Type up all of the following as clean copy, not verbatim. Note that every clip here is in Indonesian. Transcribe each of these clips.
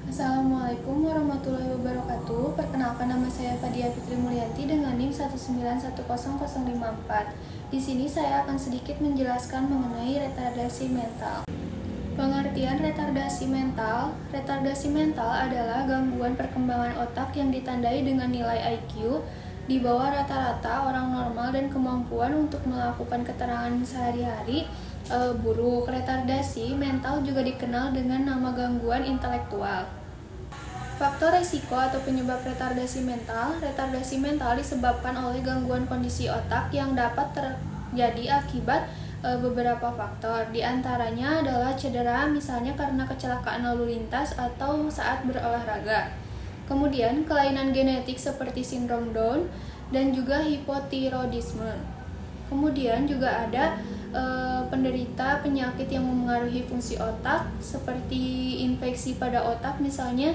Assalamualaikum warahmatullahi wabarakatuh. Perkenalkan, nama saya Fadia Fitri Mulyanti dengan NIM 1910054. Di sini saya akan sedikit menjelaskan mengenai retardasi mental. Pengertian retardasi mental. Retardasi mental adalah gangguan perkembangan otak yang ditandai dengan nilai IQ di bawah rata-rata orang normal dan kemampuan untuk melakukan keterangan sehari-hari buruk. Retardasi mental juga dikenal dengan nama gangguan intelektual. Faktor resiko atau penyebab retardasi mental. Retardasi mental disebabkan oleh gangguan kondisi otak yang dapat terjadi akibat beberapa faktor. Di antaranya adalah cedera, misalnya karena kecelakaan lalu lintas atau saat berolahraga. Kemudian kelainan genetik seperti sindrom Down dan juga hipotiroidisme. Kemudian juga ada penderita penyakit yang memengaruhi fungsi otak seperti infeksi pada otak, misalnya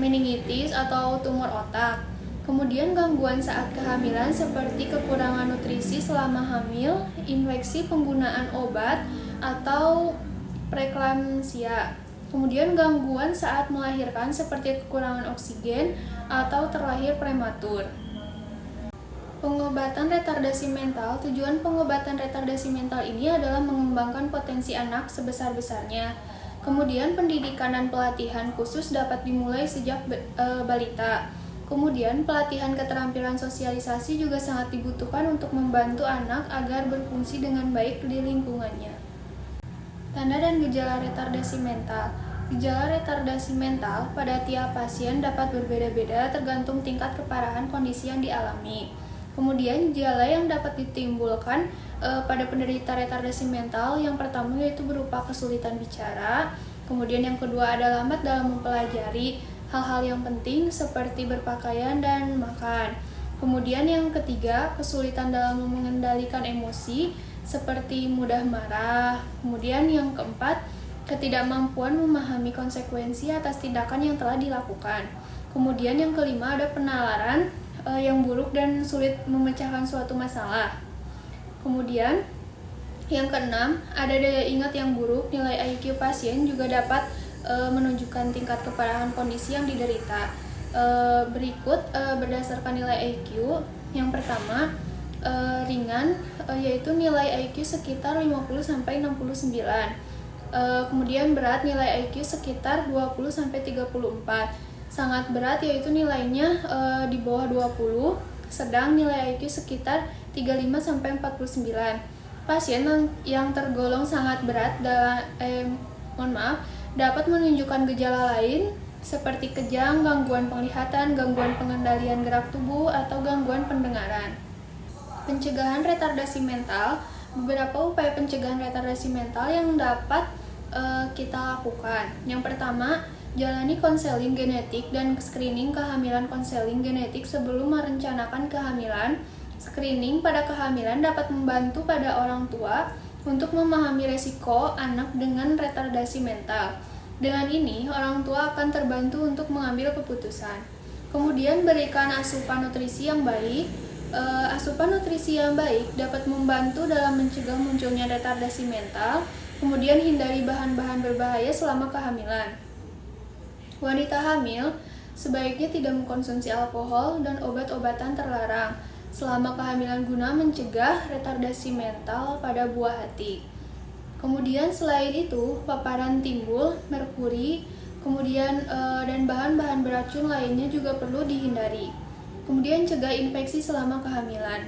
meningitis atau tumor otak. Kemudian gangguan saat kehamilan seperti kekurangan nutrisi selama hamil, infeksi penggunaan obat, atau preeklamsia. Kemudian gangguan saat melahirkan seperti kekurangan oksigen atau terlahir prematur. Pengobatan retardasi mental. Tujuan pengobatan retardasi mental ini adalah mengembangkan potensi anak sebesar-besarnya. Kemudian pendidikan dan pelatihan khusus dapat dimulai sejak balita. Kemudian pelatihan keterampilan sosialisasi juga sangat dibutuhkan untuk membantu anak agar berfungsi dengan baik di lingkungannya. Tanda dan gejala retardasi mental. Gejala retardasi mental pada tiap pasien dapat berbeda-beda tergantung tingkat keparahan kondisi yang dialami. Kemudian gejala yang dapat ditimbulkan pada penderita retardasi mental, yang pertama yaitu berupa kesulitan bicara. Kemudian yang kedua adalah lambat dalam mempelajari hal-hal yang penting seperti berpakaian dan makan. Kemudian yang ketiga, kesulitan dalam mengendalikan emosi seperti mudah marah. Kemudian yang keempat, ketidakmampuan memahami konsekuensi atas tindakan yang telah dilakukan. Kemudian yang kelima ada penalaran yang buruk dan sulit memecahkan suatu masalah. Kemudian yang keenam ada daya ingat yang buruk. Nilai IQ pasien juga dapat menunjukkan tingkat keparahan kondisi yang diderita. Berikut berdasarkan nilai IQ. Yang pertama ringan, yaitu nilai IQ sekitar 50-69. Kemudian berat, nilai IQ sekitar 20-34. Sangat berat yaitu nilainya di bawah 20, sedang nilai IQ sekitar 35-49. Pasien yang tergolong sangat berat dapat menunjukkan gejala lain seperti kejang, gangguan penglihatan, gangguan pengendalian gerak tubuh, atau gangguan pendengaran. Pencegahan retardasi mental. Beberapa upaya pencegahan retardasi mental yang dapat kita lakukan. Yang pertama, jalani konseling genetik dan screening kehamilan. Konseling genetik sebelum merencanakan kehamilan. Screening pada kehamilan dapat membantu pada orang tua untuk memahami resiko anak dengan retardasi mental. Dengan ini, orang tua akan terbantu untuk mengambil keputusan. Kemudian berikan asupan nutrisi yang baik. Asupan nutrisi yang baik dapat membantu dalam mencegah munculnya retardasi mental. Kemudian hindari bahan-bahan berbahaya selama kehamilan. Wanita hamil sebaiknya tidak mengkonsumsi alkohol dan obat-obatan terlarang selama kehamilan guna mencegah retardasi mental pada buah hati. Kemudian selain itu, paparan timbul, merkuri, kemudian dan bahan-bahan beracun lainnya juga perlu dihindari. Kemudian cegah infeksi selama kehamilan.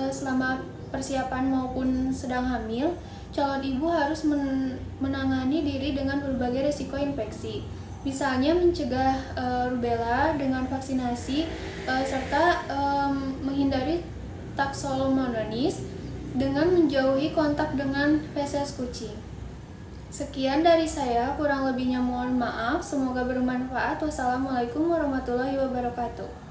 Selama persiapan maupun sedang hamil, calon ibu harus menangani diri dengan berbagai risiko infeksi. Misalnya mencegah rubella dengan vaksinasi serta menghindari toxoplasmosis dengan menjauhi kontak dengan feses kucing. Sekian dari saya, kurang lebihnya mohon maaf. Semoga bermanfaat. Wassalamualaikum warahmatullahi wabarakatuh.